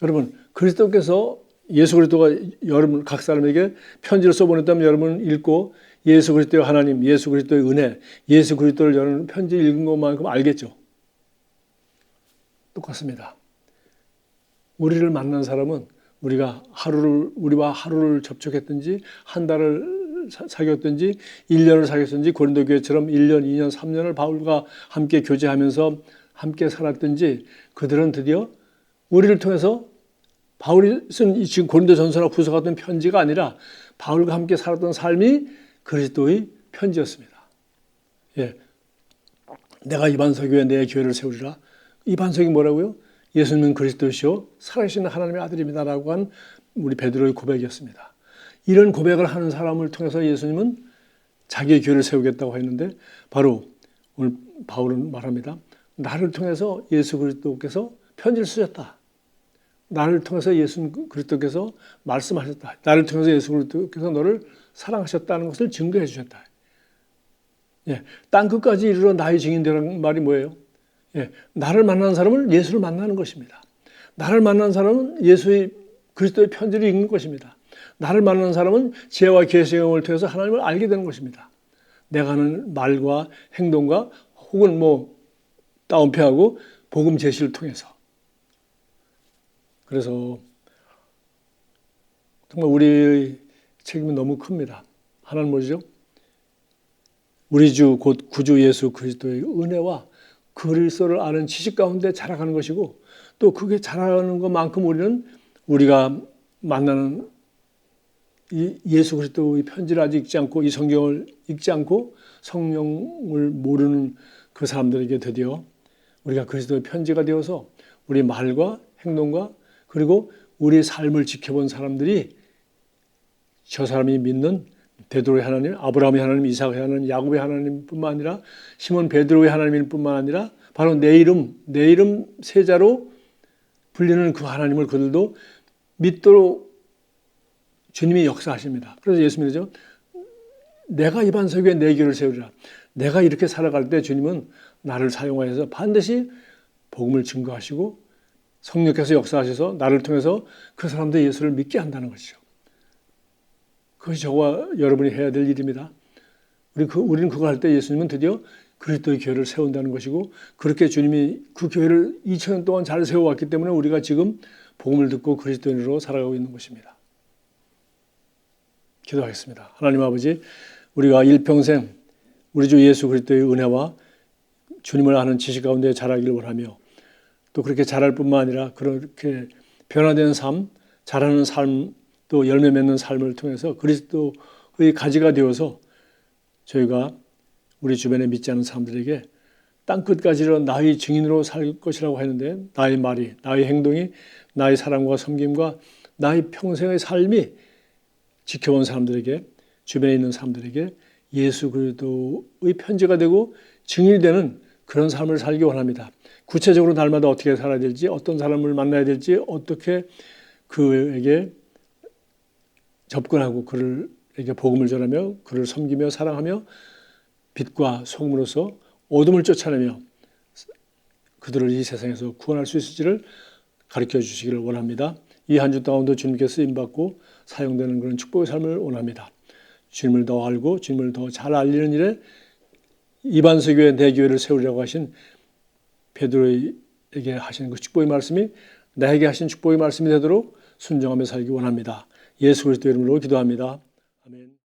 여러분, 그리스도께서 예수 그리스도가 여러분 각 사람에게 편지를 써보냈다면 여러분 읽고 예수 그리스도의 하나님, 예수 그리스도의 은혜, 예수 그리스도를 여러분 편지 읽은 것만큼 알겠죠? 똑같습니다. 우리를 만난 사람은 우리가 우리와 하루를 접촉했든지 한 달을 사귀었든지 1년을 사귀었든지 고린도 교회처럼 1년, 2년, 3년을 바울과 함께 교제하면서 함께 살았든지 그들은 드디어 우리를 통해서 바울이 쓴 지금 고린도전서나 후서 같은 편지가 아니라 바울과 함께 살았던 삶이 그리스도의 편지였습니다. 예, 내가 이 반석에 내 교회를 세우리라. 이 반석이 뭐라고요? 예수님은 그리스도시요 살아계신 하나님의 아들입니다라고 한 우리 베드로의 고백이었습니다. 이런 고백을 하는 사람을 통해서 예수님은 자기의 교회를 세우겠다고 했는데 바로 오늘 바울은 말합니다. 나를 통해서 예수 그리스도께서 편지를 쓰셨다. 나를 통해서 예수 그리스도께서 말씀하셨다. 나를 통해서 예수 그리스도께서 너를 사랑하셨다는 것을 증거해 주셨다. 예, 땅 끝까지 이르러 나의 증인되라는 말이 뭐예요? 예, 나를 만나는 사람은 예수를 만나는 것입니다. 나를 만나는 사람은 예수의 그리스도의 편지를 읽는 것입니다. 나를 만나는 사람은 지혜와 계시경을 통해서 하나님을 알게 되는 것입니다. 내가 하는 말과 행동과 혹은 다운표하고 복음 제시를 통해서. 그래서 정말 우리의 책임은 너무 큽니다. 하나는 뭐죠? 우리 주 곧 구주 예수 그리스도의 은혜와 그리스도를 아는 지식 가운데 자라가는 것이고 또 그게 자라는 것만큼 우리가 만나는 이 예수 그리스도의 편지를 아직 읽지 않고 이 성경을 읽지 않고 성령을 모르는 그 사람들에게 드디어 우리가 그리스도의 편지가 되어서 우리 말과 행동과 그리고 우리의 삶을 지켜본 사람들이 저 사람이 믿는 베드로의 하나님, 아브라함의 하나님, 이삭의 하나님, 야곱의 하나님뿐만 아니라 시몬 베드로의 하나님뿐만 아니라 바로 내 이름 세자로 불리는 그 하나님을 그들도 믿도록 주님이 역사하십니다. 그래서 예수님이죠. 내가 이 반석 위에 내 교회를 세우리라. 내가 이렇게 살아갈 때 주님은 나를 사용하여서 반드시 복음을 증거하시고 성령께서 역사하셔서 나를 통해서 그 사람들 예수를 믿게 한다는 것이죠. 그것이 저와 여러분이 해야 될 일입니다. 우리는 그거 할 때 예수님은 드디어 그리스도의 교회를 세운다는 것이고 그렇게 주님이 그 교회를 2000년 동안 잘 세워왔기 때문에 우리가 지금 복음을 듣고 그리스도인으로 살아가고 있는 것입니다. 기도하겠습니다. 하나님 아버지, 우리가 일평생 우리 주 예수 그리스도의 은혜와 주님을 아는 지식 가운데 자라기를 원하며 또 그렇게 자랄 뿐만 아니라 그렇게 변화된 삶, 자라는 삶, 또 열매 맺는 삶을 통해서 그리스도의 가지가 되어서 저희가 우리 주변에 믿지 않는 사람들에게 땅끝까지로 나의 증인으로 살 것이라고 했는데 나의 말이, 나의 행동이, 나의 사랑과 섬김과 나의 평생의 삶이 지켜본 사람들에게, 주변에 있는 사람들에게 예수 그리스도의 편지가 되고 증인이 되는 그런 삶을 살기 원합니다. 구체적으로 날마다 어떻게 살아야 될지, 어떤 사람을 만나야 될지, 어떻게 그에게 접근하고 그에게 복음을 전하며 그를 섬기며 사랑하며 빛과 소금으로서 어둠을 쫓아내며 그들을 이 세상에서 구원할 수 있을지를 가르쳐 주시기를 원합니다. 이 한 주 동안도 주님께 쓰임받고 사용되는 그런 축복의 삶을 원합니다. 주님을 더 알고 주님을 더 잘 알리는 일에 이반석교회 내 교회를 세우려고 하신 베드로에게 하신 그 축복의 말씀이 나에게 하신 축복의 말씀이 되도록 순종하며 살기 원합니다. 예수 그리스도 이름으로 기도합니다. 아멘.